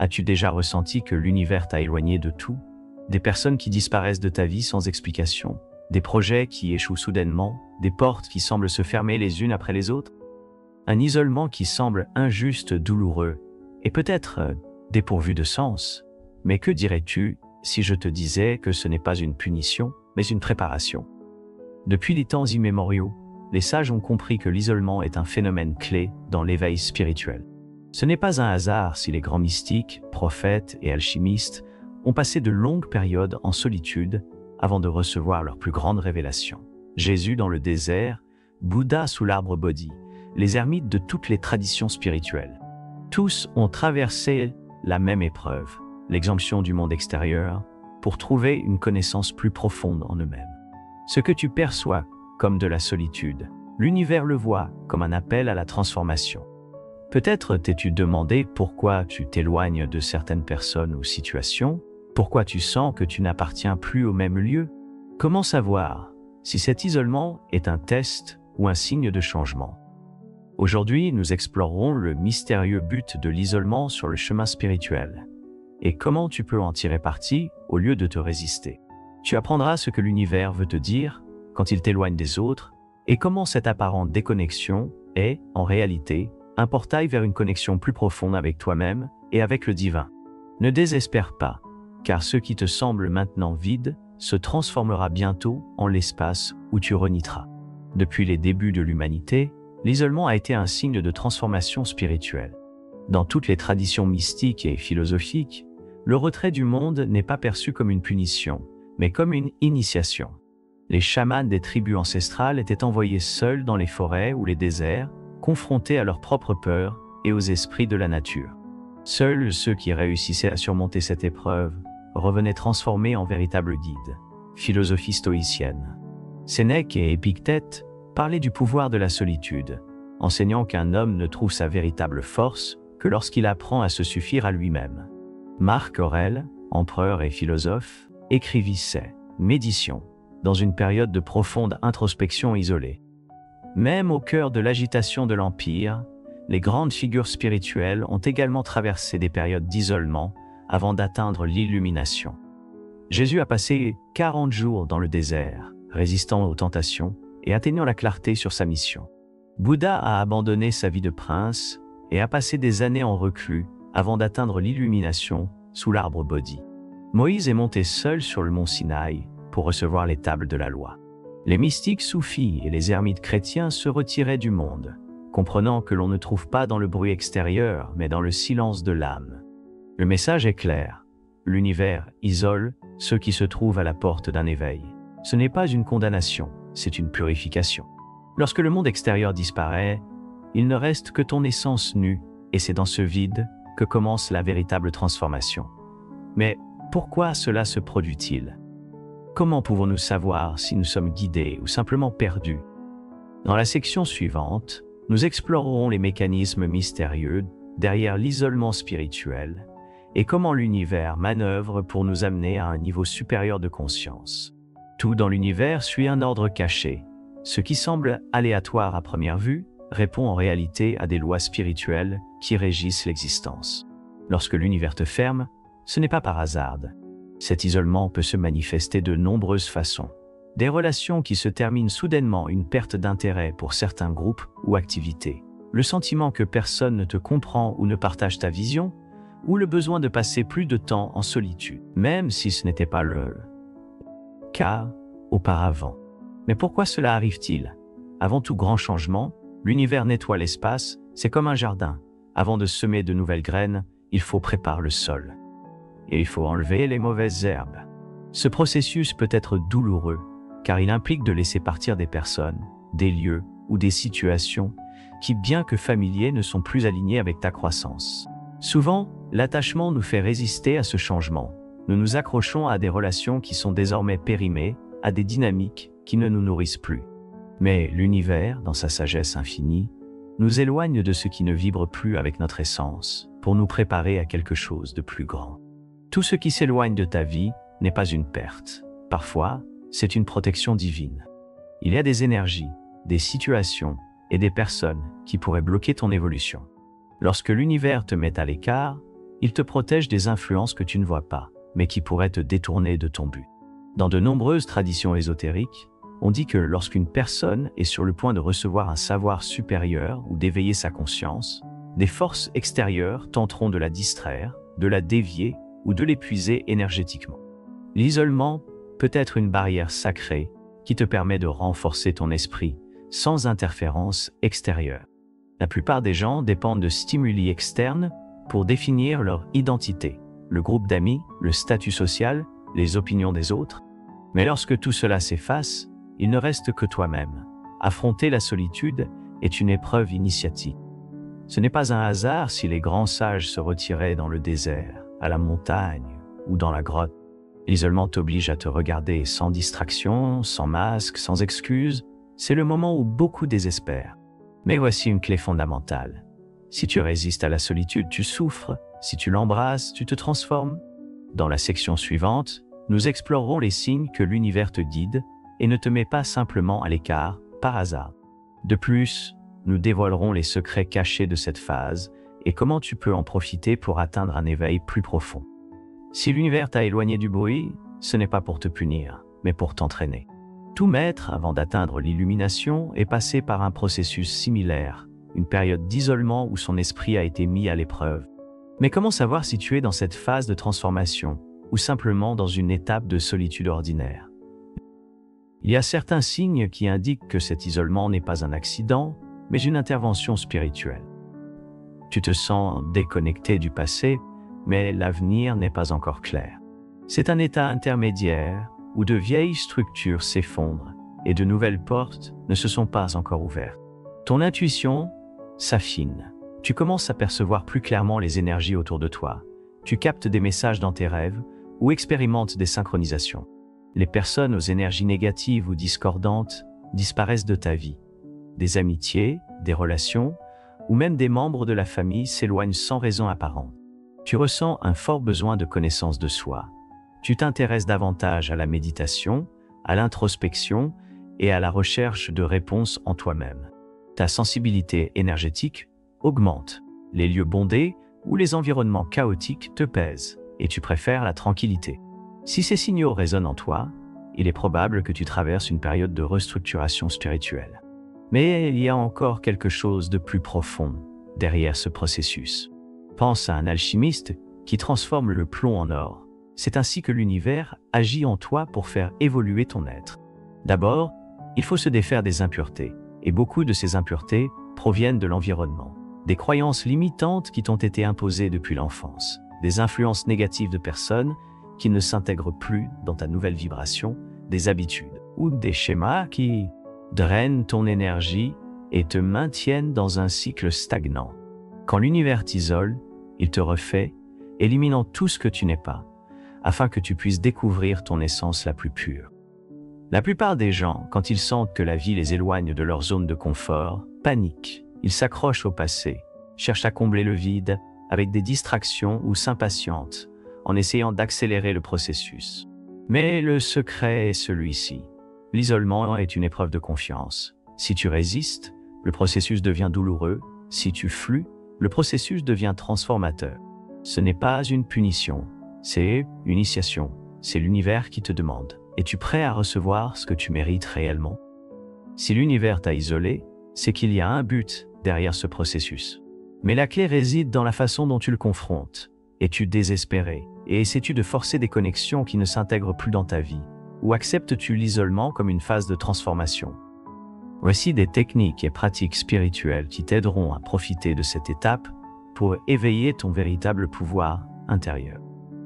As-tu déjà ressenti que l'univers t'a éloigné de tout? Des personnes qui disparaissent de ta vie sans explication, des projets qui échouent soudainement, des portes qui semblent se fermer les unes après les autres? Un isolement qui semble injuste, douloureux, et peut-être dépourvu de sens. Mais que dirais-tu si je te disais que ce n'est pas une punition, mais une préparation? Depuis les temps immémoriaux, les sages ont compris que l'isolement est un phénomène clé dans l'éveil spirituel. Ce n'est pas un hasard si les grands mystiques, prophètes et alchimistes ont passé de longues périodes en solitude avant de recevoir leur plus grande révélation. Jésus dans le désert, Bouddha sous l'arbre Bodhi, les ermites de toutes les traditions spirituelles. Tous ont traversé la même épreuve, l'exemption du monde extérieur, pour trouver une connaissance plus profonde en eux-mêmes. Ce que tu perçois comme de la solitude, l'univers le voit comme un appel à la transformation. Peut-être t'es-tu demandé pourquoi tu t'éloignes de certaines personnes ou situations, pourquoi tu sens que tu n'appartiens plus au même lieu. Comment savoir si cet isolement est un test ou un signe de changement? Aujourd'hui, nous explorerons le mystérieux but de l'isolement sur le chemin spirituel et comment tu peux en tirer parti au lieu de te résister. Tu apprendras ce que l'univers veut te dire quand il t'éloigne des autres et comment cette apparente déconnexion est, en réalité, un portail vers une connexion plus profonde avec toi-même et avec le divin. Ne désespère pas, car ce qui te semble maintenant vide se transformera bientôt en l'espace où tu renaîtras. Depuis les débuts de l'humanité, l'isolement a été un signe de transformation spirituelle. Dans toutes les traditions mystiques et philosophiques, le retrait du monde n'est pas perçu comme une punition, mais comme une initiation. Les chamans des tribus ancestrales étaient envoyés seuls dans les forêts ou les déserts, confrontés à leurs propres peurs et aux esprits de la nature. Seuls ceux qui réussissaient à surmonter cette épreuve revenaient transformés en véritables guides. Philosophie stoïcienne. Sénèque et Épictète parlaient du pouvoir de la solitude, enseignant qu'un homme ne trouve sa véritable force que lorsqu'il apprend à se suffire à lui-même. Marc Aurèle, empereur et philosophe, écrivit ces méditions dans une période de profonde introspection isolée. Même au cœur de l'agitation de l'Empire, les grandes figures spirituelles ont également traversé des périodes d'isolement avant d'atteindre l'illumination. Jésus a passé 40 jours dans le désert, résistant aux tentations et atteignant la clarté sur sa mission. Bouddha a abandonné sa vie de prince et a passé des années en reclus avant d'atteindre l'illumination sous l'arbre Bodhi. Moïse est monté seul sur le mont Sinaï pour recevoir les tables de la loi. Les mystiques soufis et les ermites chrétiens se retiraient du monde, comprenant que l'on ne trouve pas dans le bruit extérieur, mais dans le silence de l'âme. Le message est clair. L'univers isole ceux qui se trouvent à la porte d'un éveil. Ce n'est pas une condamnation, c'est une purification. Lorsque le monde extérieur disparaît, il ne reste que ton essence nue, et c'est dans ce vide que commence la véritable transformation. Mais pourquoi cela se produit-il? Comment pouvons-nous savoir si nous sommes guidés ou simplement perdus? Dans la section suivante, nous explorerons les mécanismes mystérieux derrière l'isolement spirituel et comment l'univers manœuvre pour nous amener à un niveau supérieur de conscience. Tout dans l'univers suit un ordre caché. Ce qui semble aléatoire à première vue répond en réalité à des lois spirituelles qui régissent l'existence. Lorsque l'univers te ferme, ce n'est pas par hasard. Cet isolement peut se manifester de nombreuses façons. Des relations qui se terminent soudainement, une perte d'intérêt pour certains groupes ou activités, le sentiment que personne ne te comprend ou ne partage ta vision, ou le besoin de passer plus de temps en solitude, même si ce n'était pas le cas auparavant. Mais pourquoi cela arrive-t-il? Avant tout grand changement, l'univers nettoie l'espace, c'est comme un jardin. Avant de semer de nouvelles graines, il faut préparer le sol. Et il faut enlever les mauvaises herbes. Ce processus peut être douloureux, car il implique de laisser partir des personnes, des lieux ou des situations qui, bien que familiers, ne sont plus alignés avec ta croissance. Souvent, l'attachement nous fait résister à ce changement. Nous nous accrochons à des relations qui sont désormais périmées, à des dynamiques qui ne nous nourrissent plus. Mais l'univers, dans sa sagesse infinie, nous éloigne de ce qui ne vibre plus avec notre essence, pour nous préparer à quelque chose de plus grand. Tout ce qui s'éloigne de ta vie n'est pas une perte. Parfois, c'est une protection divine. Il y a des énergies, des situations et des personnes qui pourraient bloquer ton évolution. Lorsque l'univers te met à l'écart, Il te protège des influences que tu ne vois pas, mais qui pourraient te détourner de ton but. Dans de nombreuses traditions ésotériques, on dit que lorsqu'une personne est sur le point de recevoir un savoir supérieur ou d'éveiller sa conscience, des forces extérieures tenteront de la distraire, de la dévier ou de l'épuiser énergétiquement. L'isolement peut être une barrière sacrée qui te permet de renforcer ton esprit sans interférence extérieure. La plupart des gens dépendent de stimuli externes pour définir leur identité, le groupe d'amis, le statut social, les opinions des autres. Mais lorsque tout cela s'efface, il ne reste que toi-même. Affronter la solitude est une épreuve initiatique. Ce n'est pas un hasard si les grands sages se retiraient dans le désert, à la montagne ou dans la grotte. L'isolement t'oblige à te regarder sans distraction, sans masque, sans excuse. C'est le moment où beaucoup désespèrent. Mais voici une clé fondamentale. Si tu résistes à la solitude, tu souffres. Si tu l'embrasses, tu te transformes. Dans la section suivante, nous explorerons les signes que l'univers te guide et ne te met pas simplement à l'écart, par hasard. De plus, nous dévoilerons les secrets cachés de cette phase et comment tu peux en profiter pour atteindre un éveil plus profond. Si l'univers t'a éloigné du bruit, ce n'est pas pour te punir, mais pour t'entraîner. Tout maître, avant d'atteindre l'illumination, est passé par un processus similaire, une période d'isolement où son esprit a été mis à l'épreuve. Mais comment savoir si tu es dans cette phase de transformation ou simplement dans une étape de solitude ordinaire? Il y a certains signes qui indiquent que cet isolement n'est pas un accident, mais une intervention spirituelle. Tu te sens déconnecté du passé, mais l'avenir n'est pas encore clair. C'est un état intermédiaire où de vieilles structures s'effondrent et de nouvelles portes ne se sont pas encore ouvertes. Ton intuition s'affine. Tu commences à percevoir plus clairement les énergies autour de toi. Tu captes des messages dans tes rêves ou expérimentes des synchronisations. Les personnes aux énergies négatives ou discordantes disparaissent de ta vie. Des amitiés, des relations ou même des membres de la famille s'éloignent sans raison apparente. Tu ressens un fort besoin de connaissance de soi. Tu t'intéresses davantage à la méditation, à l'introspection et à la recherche de réponses en toi-même. Ta sensibilité énergétique augmente. Les lieux bondés ou les environnements chaotiques te pèsent et tu préfères la tranquillité. Si ces signaux résonnent en toi, il est probable que tu traverses une période de restructuration spirituelle. Mais il y a encore quelque chose de plus profond derrière ce processus. Pense à un alchimiste qui transforme le plomb en or. C'est ainsi que l'univers agit en toi pour faire évoluer ton être. D'abord, il faut se défaire des impuretés, et beaucoup de ces impuretés proviennent de l'environnement. Des croyances limitantes qui t'ont été imposées depuis l'enfance, des influences négatives de personnes qui ne s'intègrent plus dans ta nouvelle vibration, des habitudes ou des schémas qui drainent ton énergie et te maintiennent dans un cycle stagnant. Quand l'univers t'isole, il te refait, éliminant tout ce que tu n'es pas, afin que tu puisses découvrir ton essence la plus pure. La plupart des gens, quand ils sentent que la vie les éloigne de leur zone de confort, paniquent. Ils s'accrochent au passé, cherchent à combler le vide avec des distractions ou s'impatientent, en essayant d'accélérer le processus. Mais le secret est celui-ci. L'isolement est une épreuve de confiance. Si tu résistes, le processus devient douloureux. Si tu fuis, le processus devient transformateur. Ce n'est pas une punition, c'est une initiation. C'est l'univers qui te demande. Es-tu prêt à recevoir ce que tu mérites réellement? Si l'univers t'a isolé, c'est qu'il y a un but derrière ce processus. Mais la clé réside dans la façon dont tu le confrontes. Es-tu désespéré et essaies-tu de forcer des connexions qui ne s'intègrent plus dans ta vie? Ou acceptes-tu l'isolement comme une phase de transformation? Voici des techniques et pratiques spirituelles qui t'aideront à profiter de cette étape pour éveiller ton véritable pouvoir intérieur.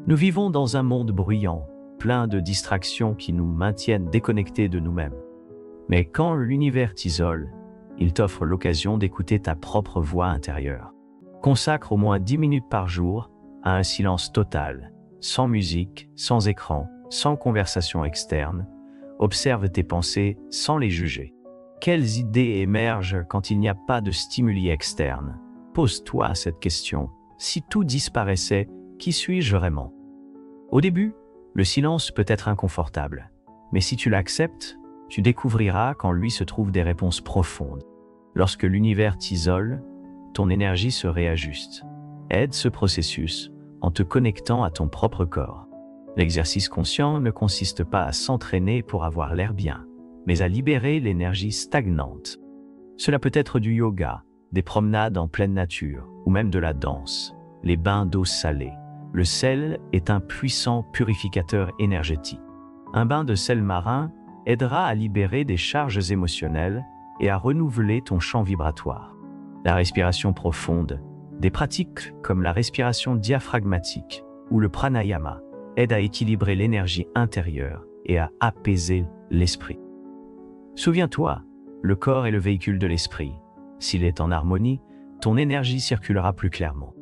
Nous vivons dans un monde bruyant, plein de distractions qui nous maintiennent déconnectés de nous-mêmes. Mais quand l'univers t'isole, il t'offre l'occasion d'écouter ta propre voix intérieure. Consacre au moins 10 minutes par jour à un silence total, sans musique, sans écran, sans conversation externe. Observe tes pensées sans les juger. Quelles idées émergent quand il n'y a pas de stimuli externe? Pose-toi cette question. Si tout disparaissait, qui suis-je vraiment? Au début, le silence peut être inconfortable, mais si tu l'acceptes, tu découvriras qu'en lui se trouvent des réponses profondes. Lorsque l'univers t'isole, ton énergie se réajuste. Aide ce processus en te connectant à ton propre corps. L'exercice conscient ne consiste pas à s'entraîner pour avoir l'air bien, mais à libérer l'énergie stagnante. Cela peut être du yoga, des promenades en pleine nature, ou même de la danse, les bains d'eau salée. Le sel est un puissant purificateur énergétique. Un bain de sel marin aidera à libérer des charges émotionnelles et à renouveler ton champ vibratoire. La respiration profonde, des pratiques comme la respiration diaphragmatique ou le pranayama aident à équilibrer l'énergie intérieure et à apaiser l'esprit. Souviens-toi, le corps est le véhicule de l'esprit. S'il est en harmonie, ton énergie circulera plus clairement.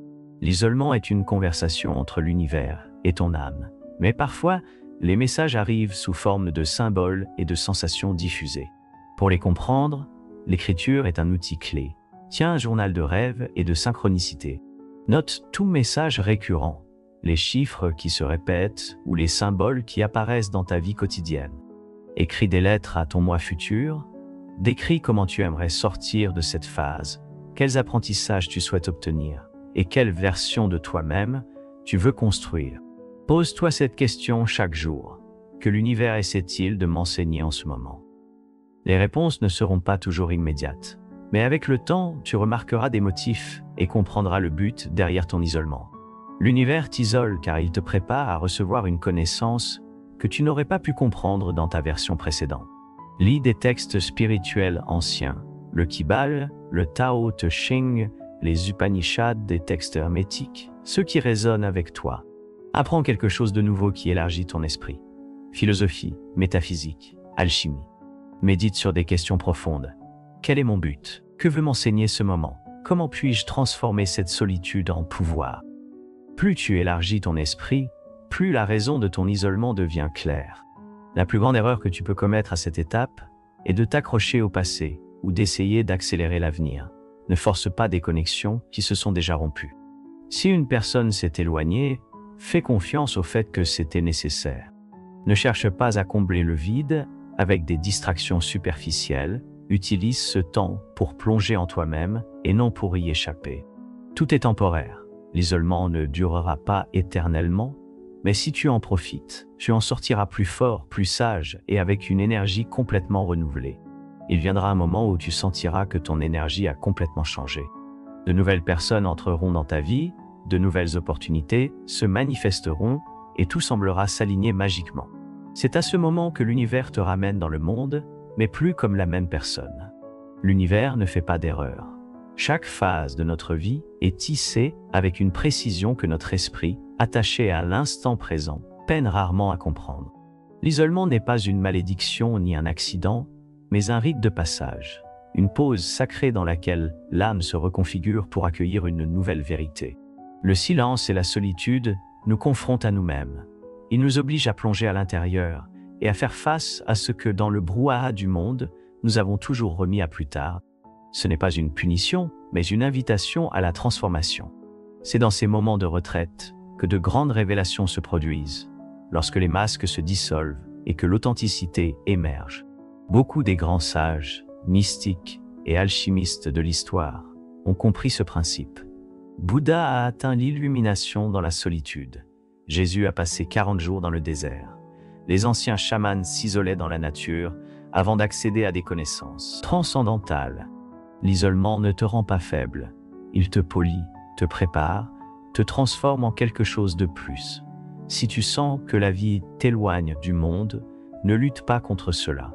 L'isolement est une conversation entre l'univers et ton âme, mais parfois, les messages arrivent sous forme de symboles et de sensations diffusées. Pour les comprendre, l'écriture est un outil clé. Tiens un journal de rêves et de synchronicité. Note tout message récurrent, les chiffres qui se répètent ou les symboles qui apparaissent dans ta vie quotidienne. Écris des lettres à ton moi futur. Décris comment tu aimerais sortir de cette phase, quels apprentissages tu souhaites obtenir et quelle version de toi-même tu veux construire. Pose-toi cette question chaque jour. Que l'univers essaie-t-il de m'enseigner en ce moment? Les réponses ne seront pas toujours immédiates, mais avec le temps, tu remarqueras des motifs et comprendras le but derrière ton isolement. L'univers t'isole car il te prépare à recevoir une connaissance que tu n'aurais pas pu comprendre dans ta version précédente. Lis des textes spirituels anciens, le Kibbal, le Tao Te Ching, les Upanishads, des textes hermétiques, ceux qui résonnent avec toi. Apprends quelque chose de nouveau qui élargit ton esprit. Philosophie, métaphysique, alchimie. Médite sur des questions profondes. Quel est mon but? Que veut m'enseigner ce moment? Comment puis-je transformer cette solitude en pouvoir? Plus tu élargis ton esprit, plus la raison de ton isolement devient claire. La plus grande erreur que tu peux commettre à cette étape est de t'accrocher au passé ou d'essayer d'accélérer l'avenir. Ne force pas des connexions qui se sont déjà rompues. Si une personne s'est éloignée, fais confiance au fait que c'était nécessaire. Ne cherche pas à combler le vide avec des distractions superficielles. Utilise ce temps pour plonger en toi-même et non pour y échapper. Tout est temporaire. L'isolement ne durera pas éternellement, mais si tu en profites, tu en sortiras plus fort, plus sage et avec une énergie complètement renouvelée. Il viendra un moment où tu sentiras que ton énergie a complètement changé. De nouvelles personnes entreront dans ta vie, de nouvelles opportunités se manifesteront et tout semblera s'aligner magiquement. C'est à ce moment que l'univers te ramène dans le monde, mais plus comme la même personne. L'univers ne fait pas d'erreur. Chaque phase de notre vie est tissée avec une précision que notre esprit, attaché à l'instant présent, peine rarement à comprendre. L'isolement n'est pas une malédiction ni un accident, mais un rite de passage, une pause sacrée dans laquelle l'âme se reconfigure pour accueillir une nouvelle vérité. Le silence et la solitude nous confrontent à nous-mêmes. Ils nous obligent à plonger à l'intérieur et à faire face à ce que dans le brouhaha du monde, nous avons toujours remis à plus tard. Ce n'est pas une punition, mais une invitation à la transformation. C'est dans ces moments de retraite que de grandes révélations se produisent, lorsque les masques se dissolvent et que l'authenticité émerge. Beaucoup des grands sages, mystiques et alchimistes de l'histoire ont compris ce principe. Bouddha a atteint l'illumination dans la solitude. Jésus a passé 40 jours dans le désert. Les anciens chamans s'isolaient dans la nature avant d'accéder à des connaissances transcendantales. L'isolement ne te rend pas faible. Il te polit, te prépare, te transforme en quelque chose de plus. Si tu sens que la vie t'éloigne du monde, ne lutte pas contre cela.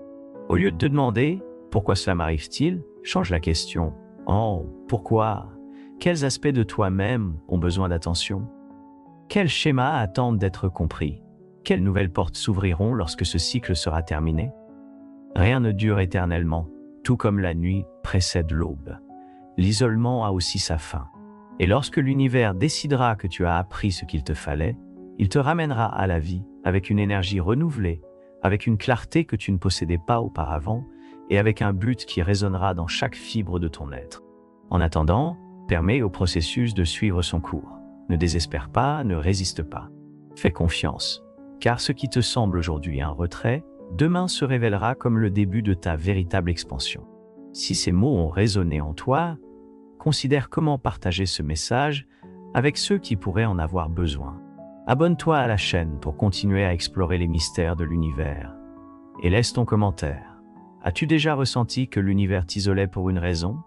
Au lieu de te demander « Pourquoi cela m'arrive-t-il ?», change la question « Oh, pourquoi ? Quels aspects de toi-même ont besoin d'attention ? Quels schémas attendent d'être compris ? Quelles nouvelles portes s'ouvriront lorsque ce cycle sera terminé ? Rien ne dure éternellement, tout comme la nuit précède l'aube. L'isolement a aussi sa fin. Et lorsque l'univers décidera que tu as appris ce qu'il te fallait, il te ramènera à la vie avec une énergie renouvelée, avec une clarté que tu ne possédais pas auparavant et avec un but qui résonnera dans chaque fibre de ton être. En attendant, permets au processus de suivre son cours. Ne désespère pas, ne résiste pas. Fais confiance, car ce qui te semble aujourd'hui un retrait, demain se révélera comme le début de ta véritable expansion. Si ces mots ont résonné en toi, considère comment partager ce message avec ceux qui pourraient en avoir besoin. Abonne-toi à la chaîne pour continuer à explorer les mystères de l'univers. Et laisse ton commentaire. As-tu déjà ressenti que l'univers t'isolait pour une raison ?